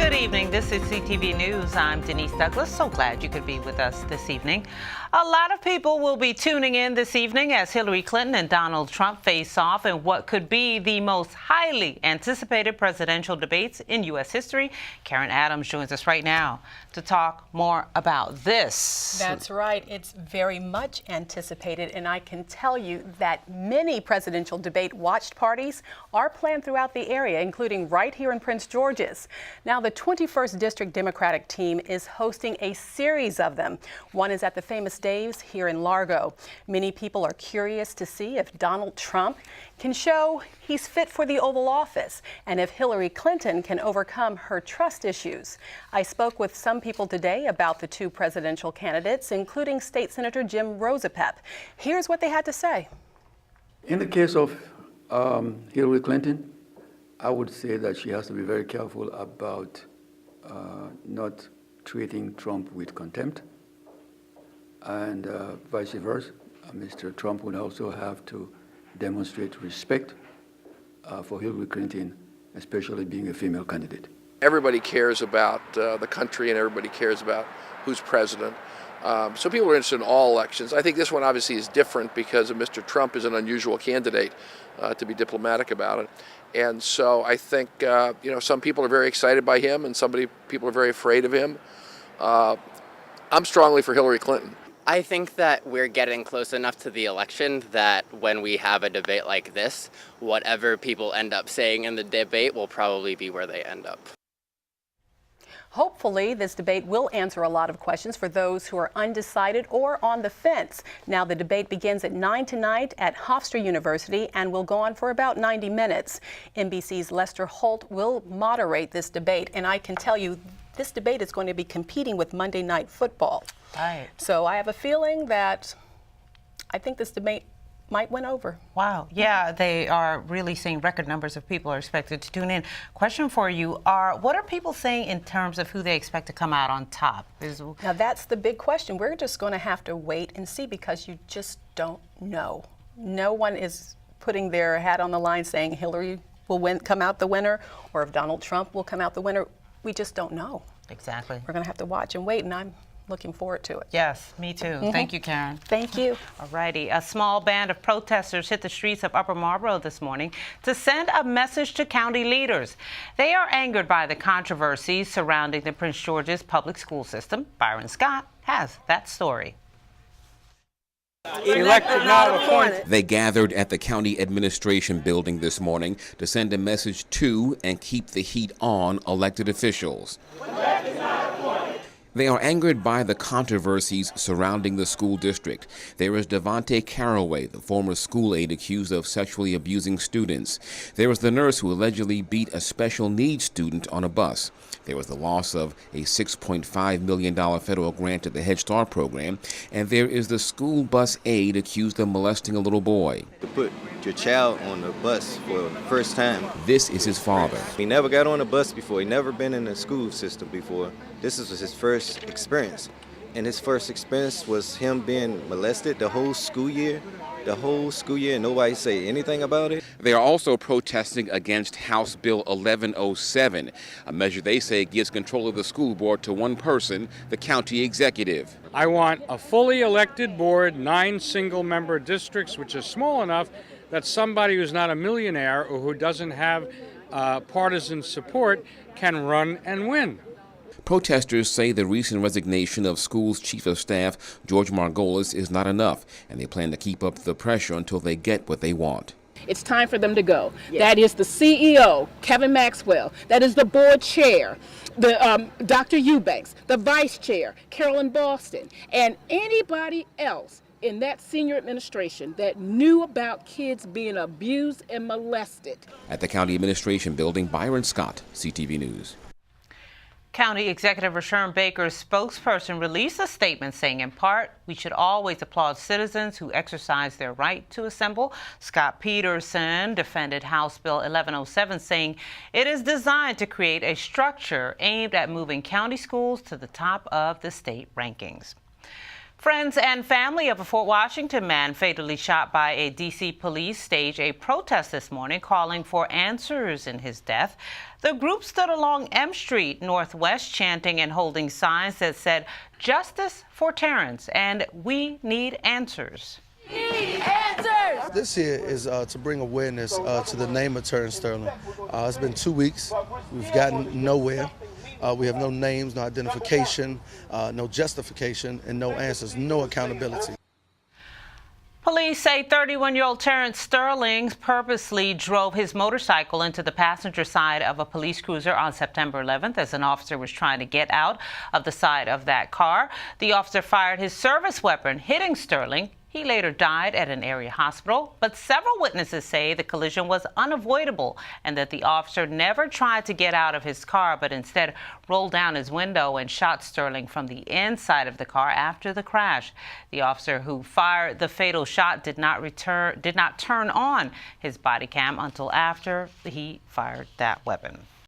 Good evening. This is CTV News. I'm Denise Douglas. So glad you could be with us this evening. A lot of people will be tuning in this evening as Hillary Clinton and Donald Trump face off in what could be the most highly anticipated presidential debates in U.S. history. Karen Adams joins us right now to talk more about this. That's right. It's very much anticipated, and I can tell you that many presidential debate watch parties are planned throughout the area, including right here in Prince George's. Now, the 21st District Democratic team is hosting a series of them. One is at the famous Dave's here in Largo. Many people are curious to see if Donald Trump can show he's fit for the Oval Office and if Hillary Clinton can overcome her trust issues. I spoke with some people today about the two presidential candidates, including State Senator Jim Rosapep. Here's what they had to say. In the case of Hillary Clinton, I would say that she has to be very careful about not treating Trump with contempt, and vice versa. Mr. Trump would also have to demonstrate respect for Hillary Clinton, especially being a female candidate. Everybody cares about the country, and everybody cares about who's president. So people are interested in all elections. I think this one obviously is different because Mr. Trump is an unusual candidate, to be diplomatic about it. And so I think some people are very excited by him, and people are very afraid of him. I'm strongly for Hillary Clinton. I think that we're getting close enough to the election that when we have a debate like this, whatever people end up saying in the debate will probably be where they end up. Hopefully, this debate will answer a lot of questions for those who are undecided or on the fence. Now, the debate begins at 9 tonight at Hofstra University and will go on for about 90 minutes. NBC's Lester Holt will moderate this debate, and I can tell you this debate is going to be competing with Monday Night Football. Right. So I have a feeling that I think this debate might win over. Wow. Yeah, they are really seeing record numbers of people are expected to tune in. Question for you what are people saying in terms of who they expect to come out on top? Now that's the big question. We're just going to have to wait and see because you just don't know. No one is putting their hat on the line saying Hillary will come out the winner or if Donald Trump will come out the winner. We just don't know. Exactly. We're going to have to watch and wait, and I'm looking forward to it. Yes, me too. Thank you, Karen. Thank you. All righty. A small band of protesters hit the streets of Upper Marlboro this morning to send a message to county leaders. They are angered by the controversies surrounding the Prince George's public school system. Byron Scott has that story. Elected, not appointed. They gathered at the county administration building this morning to send a message to and keep the heat on elected officials. They are angered by the controversies surrounding the school district. There is Devontae Carraway, the former school aide accused of sexually abusing students. There was the nurse who allegedly beat a special needs student on a bus. There was the loss of a $6.5 million federal grant to the Head Start program. And there is the school bus aide accused of molesting a little boy. To put your child on the bus for the first time. This is his father. He never got on a bus before. He never been in the school system before. This was his first experience. And his first experience was him being molested the whole school year. And nobody say anything about it. They are also protesting against House Bill 1107, a measure they say gives control of the school board to one person, the county executive. I want a fully elected board, 9 single-member districts, which is small enough that somebody who's not a millionaire or who doesn't have partisan support can run and win. Protesters say the recent resignation of school's chief of staff, George Margolis, is not enough, and they plan to keep up the pressure until they get what they want. It's time for them to go. Yes. That is the CEO, Kevin Maxwell. That is the board chair, Dr. Eubanks, the vice chair, Carolyn Boston, and anybody else in that senior administration that knew about kids being abused and molested. At the county administration building, Byron Scott, CTV News. County Executive Rashawn Baker's spokesperson released a statement saying, in part, we should always applaud citizens who exercise their right to assemble. Scott Peterson defended House Bill 1107, saying it is designed to create a structure aimed at moving county schools to the top of the state rankings. Friends and family of a Fort Washington man fatally shot by a D.C. police staged a protest this morning calling for answers in his death. The group stood along M Street Northwest chanting and holding signs that said, "Justice for Terrence" and "We need answers." This here is to bring awareness to the name of Terrence Sterling. It's been 2 weeks. We've gotten nowhere. We have no names, no identification, no justification, and no answers, no accountability. Police say 31-year-old Terrence Sterling purposely drove his motorcycle into the passenger side of a police cruiser on September 11th as an officer was trying to get out of the side of that car. The officer fired his service weapon, hitting Sterling. He later died at an area hospital, but several witnesses say the collision was unavoidable and that the officer never tried to get out of his car, but instead rolled down his window and shot Sterling from the inside of the car after the crash. The officer who fired the fatal shot did not turn on his body cam until after he fired that weapon.